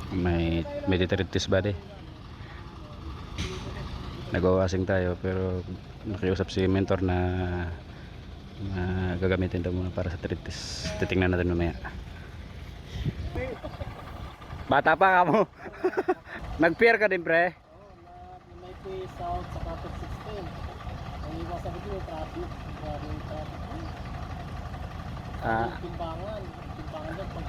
May detritus ba di? Nagwawasing tayo pero nakiusap si mentor na gagamitin daw muna para sa treatise. Titingnan natin mamaya. Bata pa ka mo. Nag-pair ka din pre? May pay south sa Kapit 16. Ang iwasan ko yung traffic. Grabe yung traffic. Timbangan. Timbangan doon pag...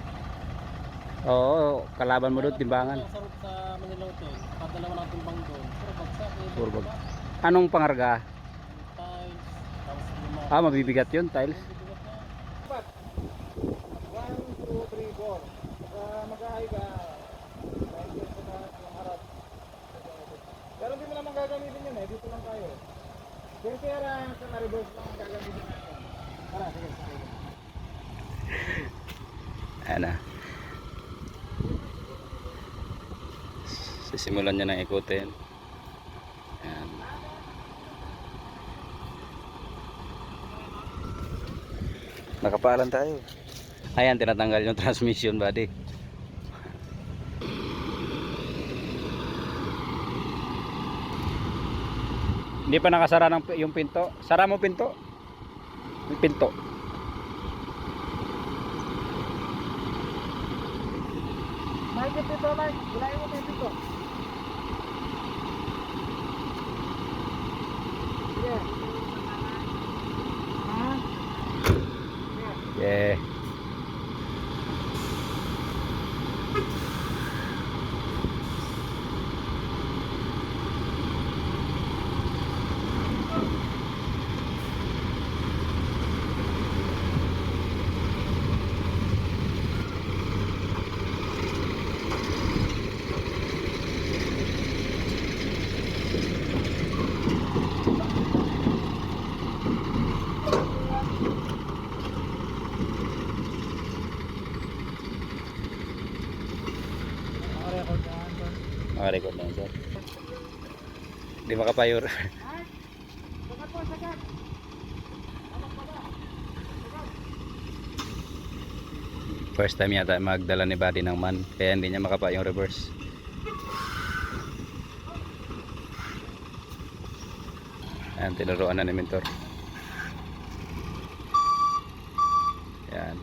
Oo, kalaban mo doon timbangan. Sa route sa Manila Hotel. Padalawa ng timbang doon. Puro bagsak. Puro bag. Anong pangarga? Tiles. Tapos lima. Mabibigat yun, tiles. 1, 2, 3, 4. Mag-ahay ka. Pero hindi mo naman gagamitin yun eh. Dito lang tayo. Kaya kaya sa reverse lang ang gagamitin natin. Tara, sige. Ayan na. Sisimulan niya ng ikutin. Ayan. Nakapalan tayo. Ayan, tinatanggal yung transmission body. Hindi pa nakasara yung pinto. Sara mo pinto. Yung pinto. Mike, yung pinto, Mike. Gulayin mo yung pinto. Sige. Ha? Yeah. Naka-record na yan, sir. Naka-record na yun, sir. Di makapayur. Sagat po, sagat. First time yata magdala ni Buddy ng man, kaya hindi niya makapa yung reverse. Ayan, tinuruan na ni mentor. Ayan.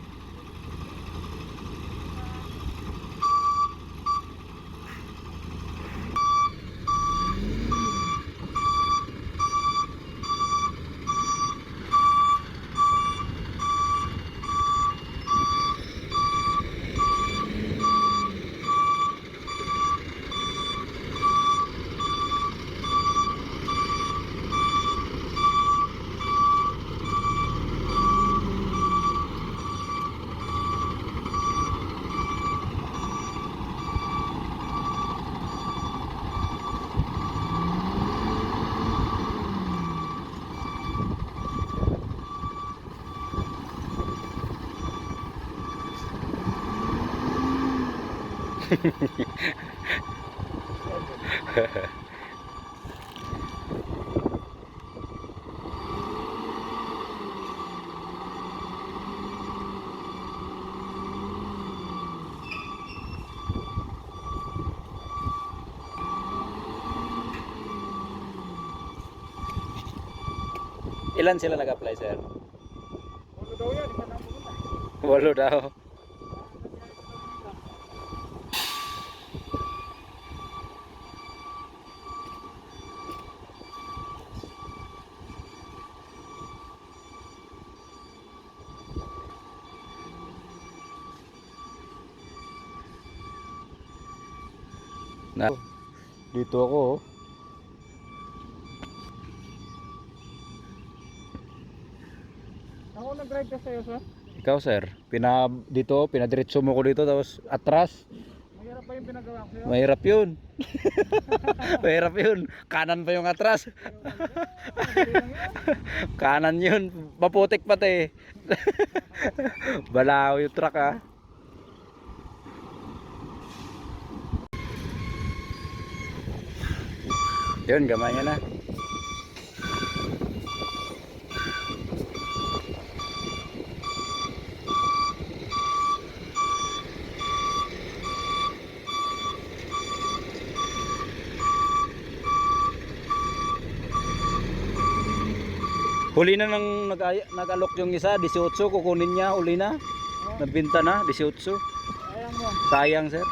Ilan sila nag-apply, sir? Ulo daw yan, isa na pumunta. 8 daw. Na, dito ako. Oh. Ako nag-drive ka sa'yo, sir? Ikaw, sir, pinadiretso mo ko dito tapos atras. Mahirap pa yung pinagawa ko sa'yo? Mahirap 'yun. Mahirap 'yun. Kanan pa yung atras. Kanan 'yun, maputik pati. Balaw yung truck ah. Yun, gamay niya na. Huli na nang nag-alok yung isa, 18, kukunin niya, huli na. Oh, Nagbenta na, 18. sayang mo. Sayang sir.